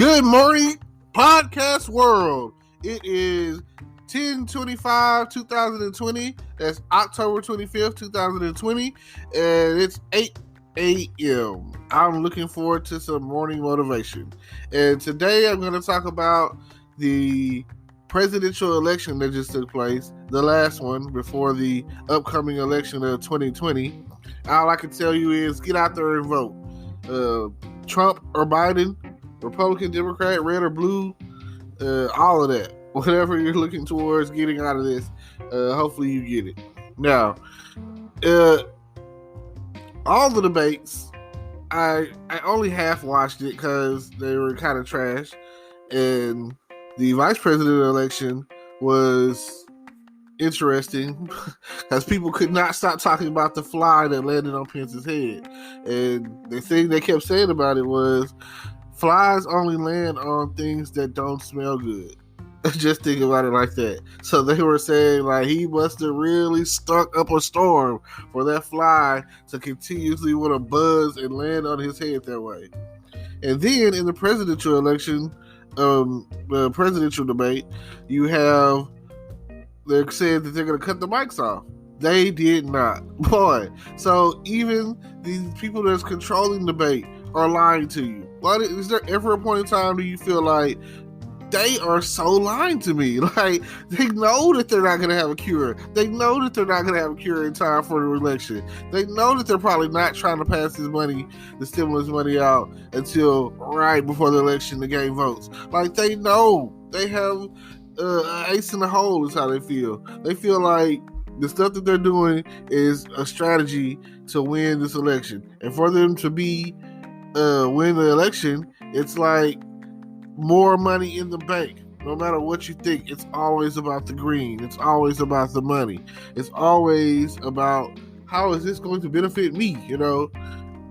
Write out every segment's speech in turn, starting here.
Good morning, podcast world. It is 10/25/2020. That's October 25th, 2020, and it's 8 a.m. I'm looking forward to some morning motivation. And today I'm going to talk about the presidential election that just took place, the last one before the upcoming election of 2020. All I can tell you is get out there and vote. Trump or Biden, Republican, Democrat, red or blue, all of that. Whatever you're looking towards getting out of this, hopefully you get it. Now, all the debates, I only half watched it because they were kind of trash. And the vice president election was interesting because people could not stop talking about the fly that landed on Pence's head. And the thing they kept saying about it was flies only land on things that don't smell good. Just think about it like that. So they were saying like he must have really stunk up a storm for that fly to continuously want to buzz and land on his head that way. And then in the presidential election, the presidential debate, you have they're saying that they're going to cut the mics off. They did not. Boy. So even these people that's controlling the debate are lying to you. Why is there ever a point in time do you feel like they are so lying to me? Like, they know that they're not going to have a cure. They know that they're not going to have a cure in time for the election. They know that they're probably not trying to pass this money, the stimulus money out until right before the election to gain votes. Like, they know. They have ace in the hole is how they feel. They feel like the stuff that they're doing is a strategy to win this election. And for them to be win the election, it's like more money in the bank. No matter what you think, it's always about the green. It's always about the money. It's always about how is this going to benefit me? You know,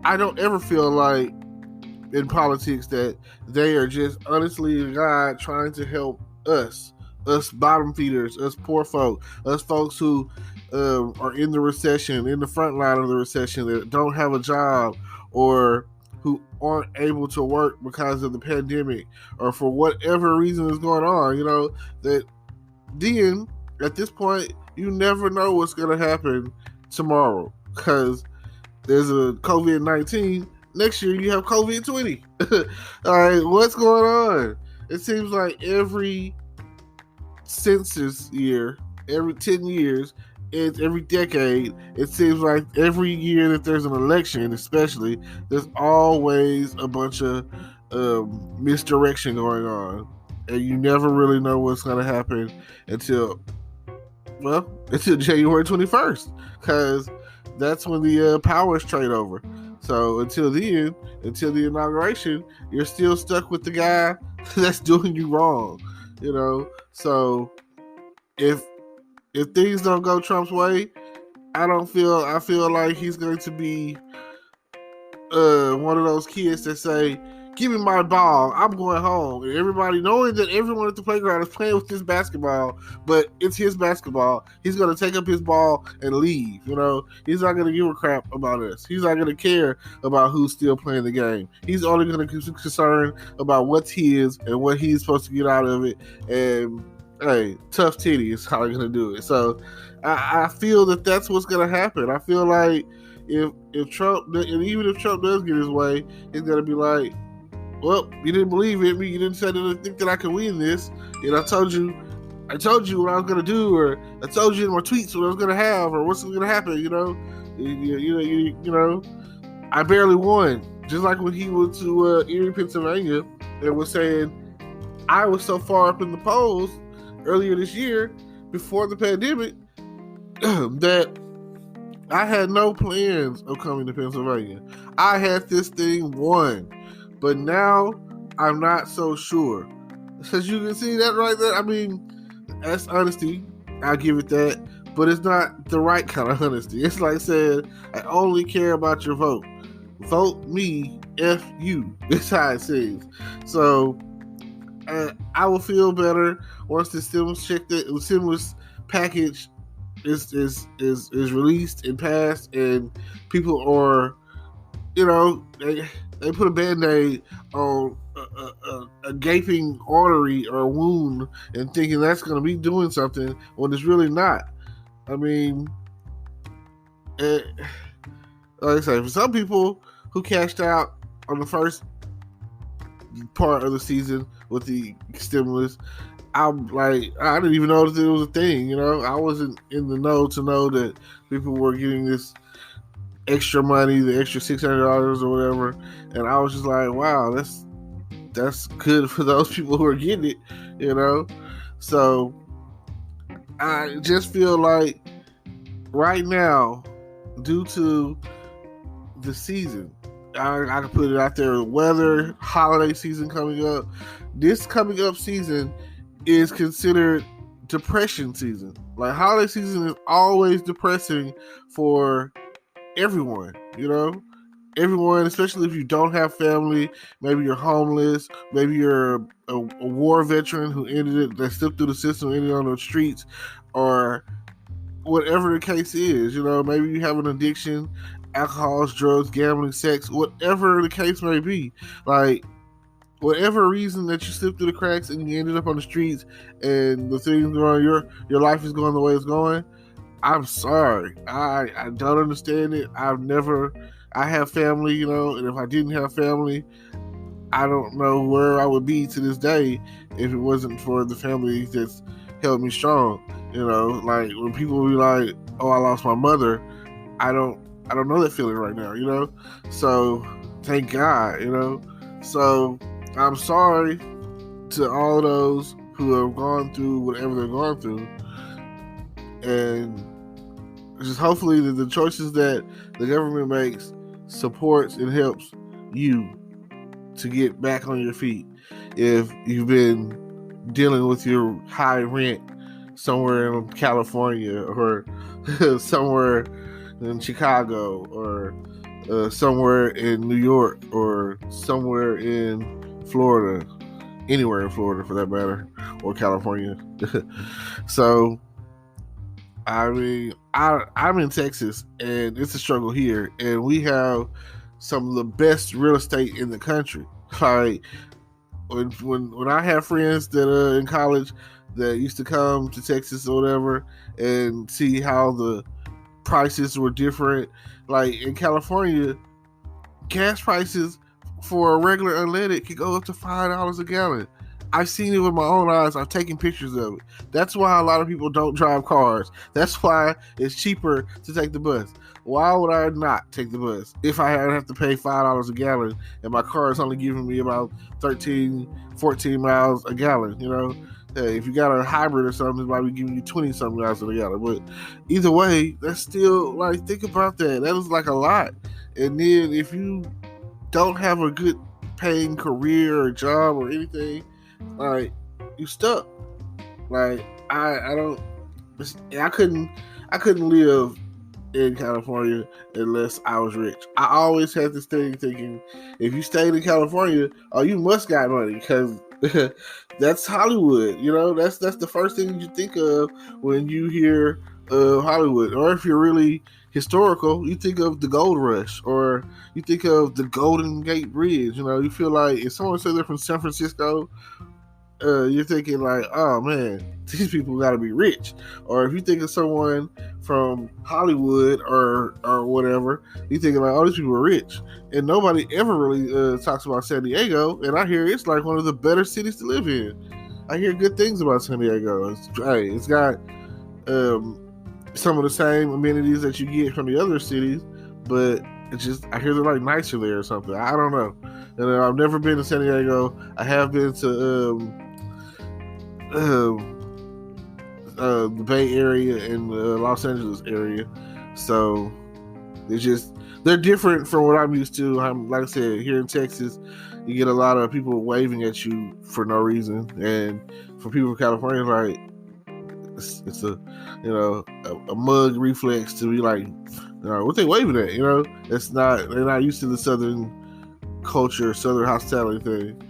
I don't ever feel like in politics that they are just honestly God trying to help us bottom feeders, us poor folk, us folks who are in the recession, in the front line of the recession, that don't have a job or who aren't able to work because of the pandemic or for whatever reason is going on, you know, that then at this point, you never know what's going to happen tomorrow because there's a COVID-19. Next year, you have COVID-20. All right, what's going on? It seems like every census year, every 10 years, every decade, it seems like every year that there's an election, especially, there's always a bunch of misdirection going on. And you never really know what's going to happen until January 21st. Because that's when the powers trade over. So until then, until the inauguration, you're still stuck with the guy that's doing you wrong. You know, so if things don't go Trump's way, I feel like he's going to be one of those kids that say, "Give me my ball, I'm going home." And everybody knowing that everyone at the playground is playing with this basketball, but it's his basketball. He's going to take up his ball and leave. You know, he's not going to give a crap about us. He's not going to care about who's still playing the game. He's only going to be concerned about what's his and what he's supposed to get out of it. And hey, tough titty is how they're going to do it. So I feel that that's what's going to happen. I feel like if Trump, and even if Trump does get his way, he's going to be like, well, you didn't believe in me. You didn't say that think that I could win this. And I told you what I was going to do, or I told you in my tweets what I was going to have, or what's going to happen, you know. You know, I barely won. Just like when he went to Erie, Pennsylvania, and was saying, I was so far up in the polls earlier this year, before the pandemic, that I had no plans of coming to Pennsylvania. I had this thing won. But now, I'm not so sure. As you can see that right there, I mean, that's honesty. I'll give it that. But it's not the right kind of honesty. It's like saying, I only care about your vote. Vote me, F you. That's how it seems. So, I will feel better once the stimulus package is released and passed, and people are, you know, they put a Band-Aid on a gaping artery or wound and thinking that's going to be doing something when it's really not. I mean, like I say, for some people who cashed out on the first part of the season with the stimulus, I'm like, I didn't even know that it was a thing. I wasn't in the know to know that people were getting this extra money, the extra $600 or whatever, and I was just like, wow, that's good for those people who are getting it. So I just feel like right now, due to the season, I can put it out there, weather, holiday season coming up, this coming up season is considered depression season. Like, holiday season is always depressing for everyone, everyone, especially if you don't have family. Maybe you're homeless, maybe you're a war veteran who that slipped through the system, ended on the streets, or whatever the case is. Maybe you have an addiction, alcohol, drugs, gambling, sex, whatever the case may be. Like, whatever reason that you slipped through the cracks and you ended up on the streets and the things going, your life is going the way it's going, I'm sorry. I don't understand it. I have family, and if I didn't have family, I don't know where I would be to this day if it wasn't for the family that's held me strong. Like, when people be like, oh, I lost my mother, I don't know that feeling right now, So thank God, So I'm sorry to all those who have gone through whatever they're going through, and just hopefully that the choices that the government makes supports and helps you to get back on your feet. If you've been dealing with your high rent somewhere in California or somewhere in Chicago or somewhere in New York or somewhere in Florida, anywhere in Florida for that matter, or California. So, I mean, I'm in Texas, and it's a struggle here, and we have some of the best real estate in the country. Like, when I have friends that are in college that used to come to Texas or whatever and see how the prices were different. Like, in California, gas prices for a regular unleaded could go up to $5 a gallon. I've seen it with my own eyes. I've taken pictures of it. That's why a lot of people don't drive cars. That's why it's cheaper to take the bus. Why would I not take the bus if I have to pay $5 a gallon and my car is only giving me about 13, 14 miles a gallon? Hey, if you got a hybrid or something, it might be giving you 20-something miles a gallon. But either way, that's still, like, think about that. That is like a lot. And then if you don't have a good paying career or job or anything, like, you stuck. Like, I couldn't live in California unless I was rich. I always had this thing thinking, if you stayed in California, oh, you must got money, because that's Hollywood. That's the first thing you think of when you hear Hollywood. Or if you're really historical, you think of the Gold Rush, or you think of the Golden Gate Bridge. You feel like if someone says they're from San Francisco, you're thinking like, oh man, these people got to be rich. Or if you think of someone from Hollywood or whatever, you thinking like, oh, these people are rich. And nobody ever really talks about San Diego, and I hear it's like one of the better cities to live in. I hear good things about San Diego. It's got some of the same amenities that you get from the other cities, but it's just, I hear they're like nicer there or something. I don't know. And I've never been to San Diego. I have been to the Bay Area and the Los Angeles area. So they're different from what I'm used to. Like I said, here in Texas, you get a lot of people waving at you for no reason, and for people from California, like, it's a mug reflex to be like, what they waving at? They're not used to the Southern culture, Southern hospitality thing.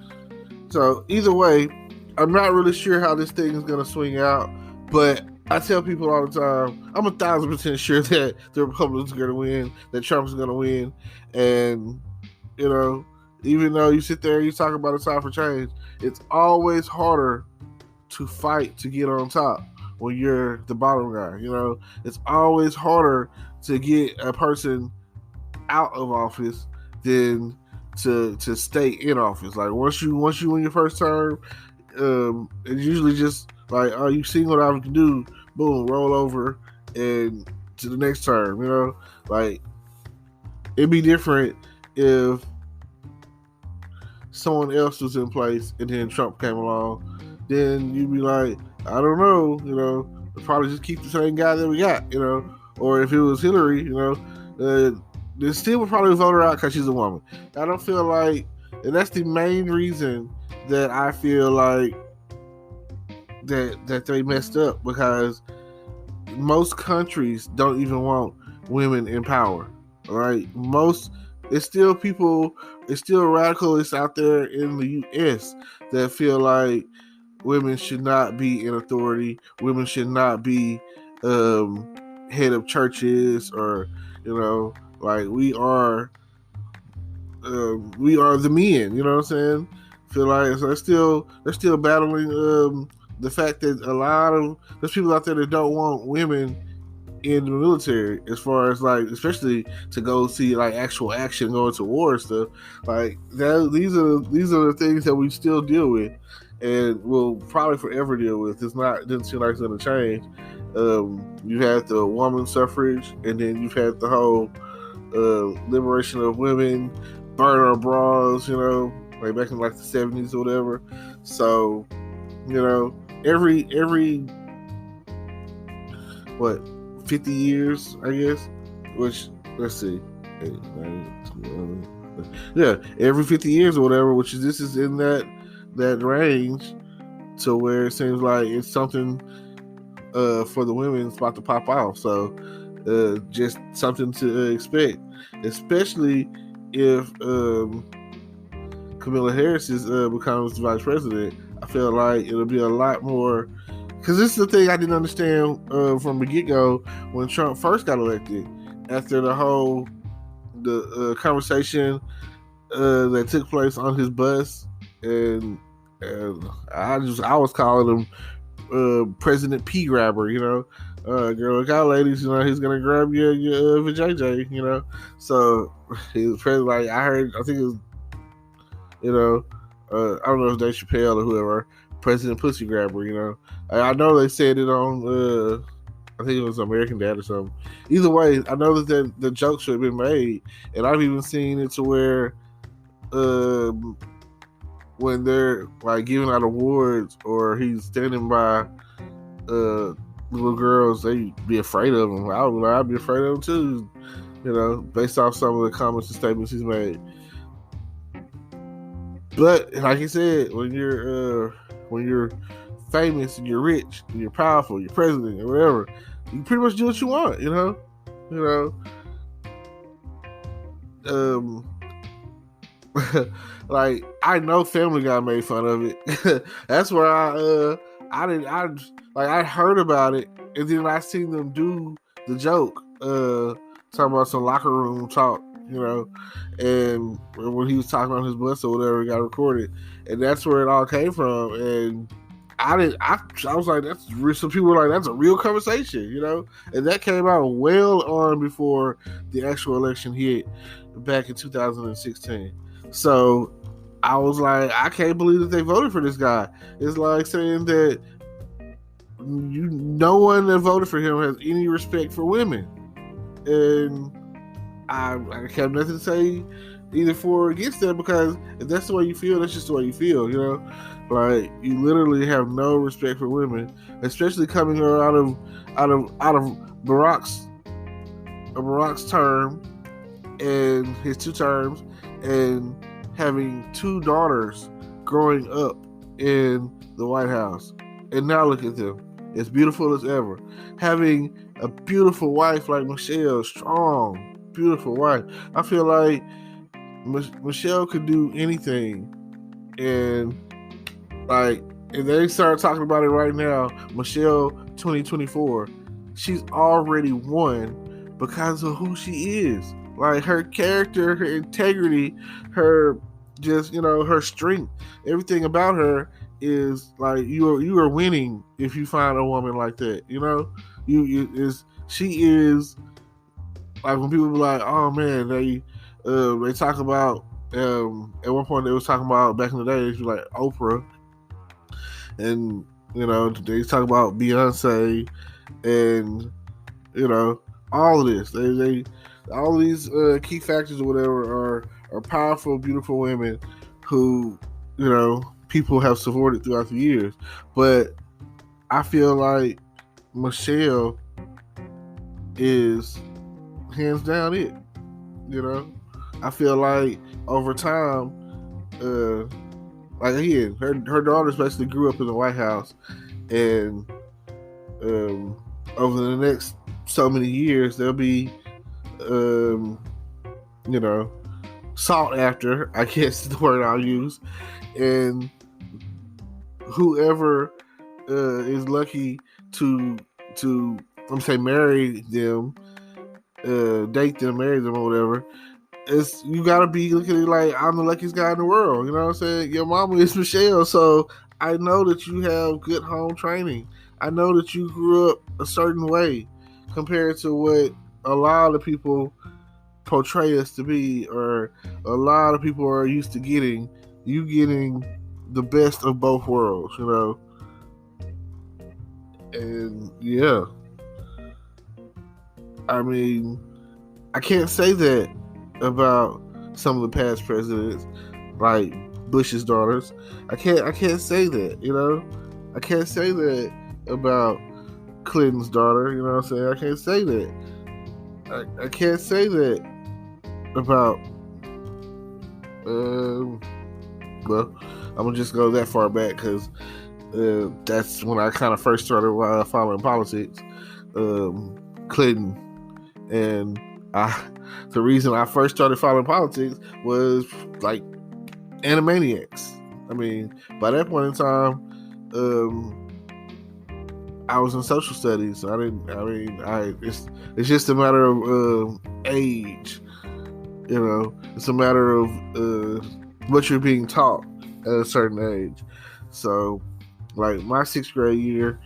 So either way, I'm not really sure how this thing is going to swing out, but I tell people all the time, I'm 1,000% sure that the Republicans are going to win, that Trump is going to win, and Even though you sit there and you talk about a time for change, it's always harder to fight to get on top when you're the bottom guy. It's always harder to get a person out of office than to stay in office. Like once you win your first term, it's usually just like, oh, you seen what I can do, boom, roll over and to the next term. Like it'd be different if someone else was in place and then Trump came along. Then you'd be like, I don't know, we'll probably just keep the same guy that we got, or if it was Hillary, they still would probably vote her out because she's a woman. I don't feel like, and that's the main reason that I feel like that they messed up, because most countries don't even want women in power, right? It's still radicalists out there in the U.S. that feel like women should not be in authority. Women should not be head of churches, or like we are the men. You know what I'm saying? Feel like so they're still battling the fact that a lot of there's people out there that don't want women in the military, as far as like, especially to go see like actual action, going to war and stuff like that. These are the things that we still deal with, and will probably forever deal with. Didn't seem like it's going to change. You had the woman suffrage, and then you've had the whole liberation of women, burn our bras, like back in like the 70s or whatever. So, every 50 years, I guess, which, let's see, every 50 years or whatever, which is, this is in that range, to where it seems like it's something for the women it's about to pop off. So just something to expect, especially if Kamala Harris becomes vice president. I feel like it'll be a lot more, because this is the thing I didn't understand from the get-go when Trump first got elected. After the conversation that took place on his bus, and I was calling him President P Grabber, girl, look out, ladies, he's gonna grab your vajayjay, So he was president. Like I think it was, I don't know if it's Dave Chappelle or whoever, President Pussy Grabber, I know they said it on I think it was American Dad or something. Either way, I know that the joke should have been made, and I've even seen it to where when they're like giving out awards, or he's standing by little girls, they be afraid of him. I'd be afraid of him too, based off some of the comments and statements he's made. But like he said, when you're famous and you're rich and you're powerful, you're president or whatever, you pretty much do what you want, like I know Family Guy made fun of it. That's where I heard about it, and then I seen them do the joke, talking about some locker room talk, and when he was talking on his bus or whatever, it got recorded, and that's where it all came from. And I was like, that's real. Some people were like, that's a real conversation, and that came out well on before the actual election hit back in 2016. So I was like, I can't believe that they voted for this guy. It's like saying that no one that voted for him has any respect for women, and I have nothing to say either for or against that, because if that's the way you feel, that's just the way you feel, Like, you literally have no respect for women, especially coming out of Barack's term and his 2 terms, and having 2 daughters growing up in the White House. And now look at them, as beautiful as ever. Having a beautiful wife like Michelle, strong, beautiful wife. I feel like Michelle could do anything, and like, if they start talking about it right now, Michelle 2024, she's already won because of who she is. Like, her character, her integrity, her just, her strength, everything about her is like you are winning if you find a woman like that. You is she is like when people be like, oh man, they talk about at one point they was talking about back in the day, they was like Oprah, and they talk about Beyonce, and all of this. They all these key factors or whatever are powerful, beautiful women who people have supported throughout the years. But I feel like Michelle is hands down it. I feel like over time, like again, her daughters basically grew up in the White House, and over the next so many years, they'll be, sought after, I guess is the word I'll use, and whoever is lucky to I'm say marry them, date them, marry them, or whatever. You gotta be looking at it like I'm the luckiest guy in the world. You know what I'm saying? Your mama is Michelle, so I know that you have good home training. I know that you grew up a certain way compared to what a lot of people portray us to be, or a lot of people are used to getting. You getting the best of both worlds, and yeah. I mean, I can't say that about some of the past presidents, like Bush's daughters. I can't say that, I can't say that about Clinton's daughter, you know what I'm saying? I can't say that. I can't say that about well, I'm gonna just go that far back because that's when I kind of first started following politics. Clinton, and the reason I first started following politics was like Animaniacs. I mean, by that point in time, I was in social studies. So it's just a matter of age. It's a matter of what you're being taught at a certain age. So, like my 6th grade year,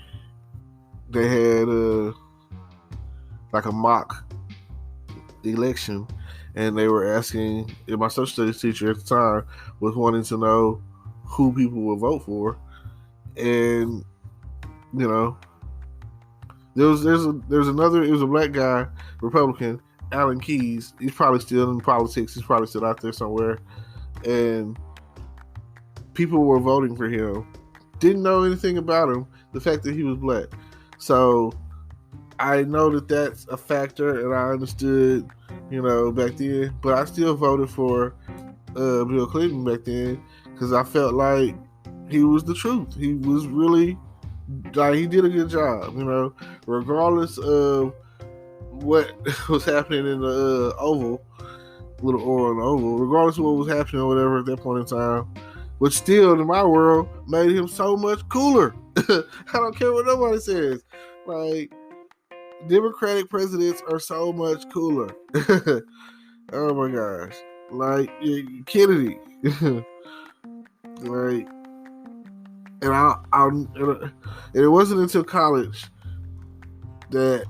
they had like a mock election, and they were asking, and my social studies teacher at the time was wanting to know who people would vote for, and there was another, it was a black guy, Republican, Alan Keyes. He's probably still in politics. He's probably still out there somewhere, and people were voting for him. Didn't know anything about him, the fact that he was black. So I know that that's a factor, and I understood, back then. But I still voted for Bill Clinton back then because I felt like he was the truth. He was really, like, he did a good job, regardless of what was happening in the Oval, little oil in the Oval, regardless of what was happening or whatever at that point in time, which still, in my world, made him so much cooler. I don't care what nobody says. Like, Democratic presidents are so much cooler. Oh my gosh. Like, Kennedy. Like, and it wasn't until college that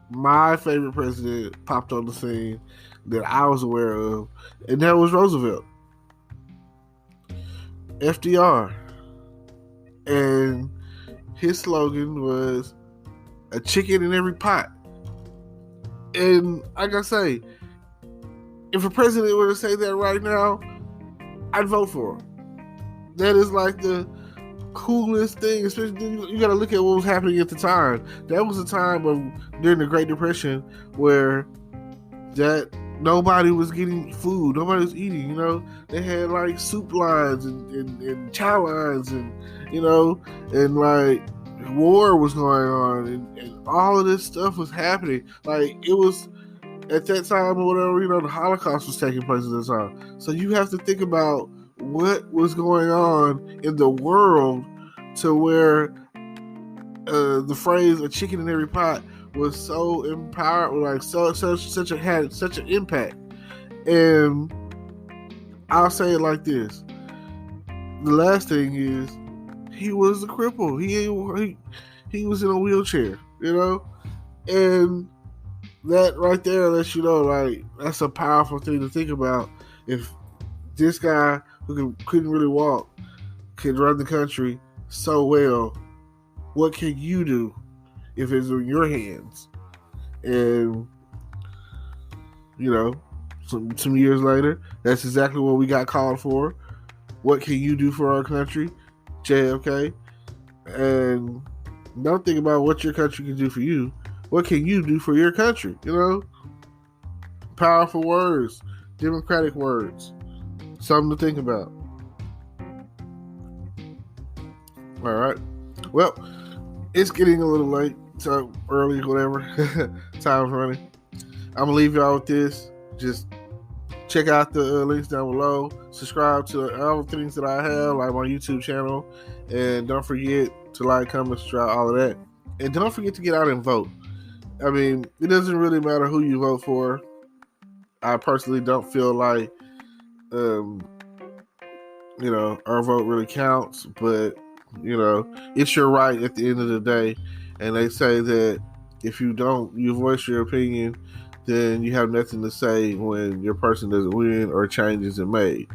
my favorite president popped on the scene that I was aware of, and that was Roosevelt. FDR. And his slogan was a chicken in every pot. And like I say, if a president were to say that right now, I'd vote for him. That is like the coolest thing, especially you got to look at what was happening at the time. That was a time during the Great Depression where that nobody was getting food, nobody was eating. They had like soup lines and chow lines, and and like war was going on, and all of this stuff was happening. Like, it was at that time or whatever, the Holocaust was taking place at the time. So you have to think about what was going on in the world to where the phrase "a chicken in every pot" was so empowered, like such an impact. And I'll say it like this. The last thing is, he was a cripple. He was in a wheelchair, and that right there lets you know, like, that's a powerful thing to think about. If this guy who couldn't really walk could run the country so well, what can you do if it's in your hands? And some years later, that's exactly what we got called for. What can you do for our country, JFK? And don't think about what your country can do for you. What can you do for your country? Powerful words, democratic words, something to think about. All right. Well, it's getting a little late, so early, whatever. Time's running. I'm gonna leave y'all with this. Just check out the links down below. Subscribe to all the things that I have, like my YouTube channel, and don't forget to like, comment, subscribe, all of that. And don't forget to get out and vote. I mean, it doesn't really matter who you vote for. I personally don't feel like, our vote really counts, but it's your right at the end of the day. And they say that if you voice your opinion, then you have nothing to say when your person doesn't win or change isn't made.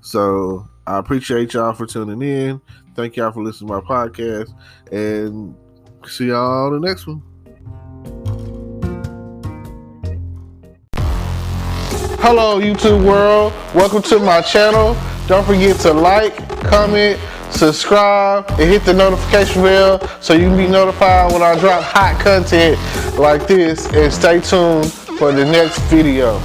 So I appreciate y'all for tuning in. Thank y'all for listening to my podcast, and see y'all on the next one. Hello, YouTube world. Welcome to my channel. Don't forget to like, comment, subscribe, and hit the notification bell so you can be notified when I drop hot content like this, and stay tuned for the next video.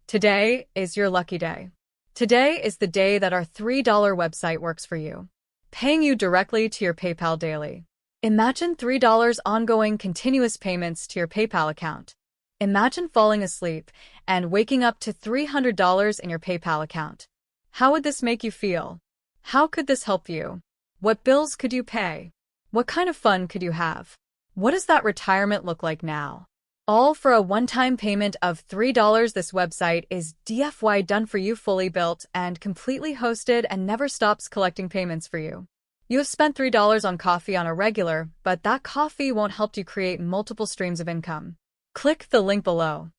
Today is your lucky day. Today is the day that our $3 website works for you, paying you directly to your PayPal daily. Imagine $3 ongoing continuous payments to your PayPal account. Imagine falling asleep and waking up to $300 in your PayPal account. How would this make you feel? How could this help you? What bills could you pay? What kind of fun could you have? What does that retirement look like now? All for a one-time payment of $3. This website is DFY done for you, fully built and completely hosted, and never stops collecting payments for you. You have spent $3 on coffee on a regular, but that coffee won't help you create multiple streams of income. Click the link below.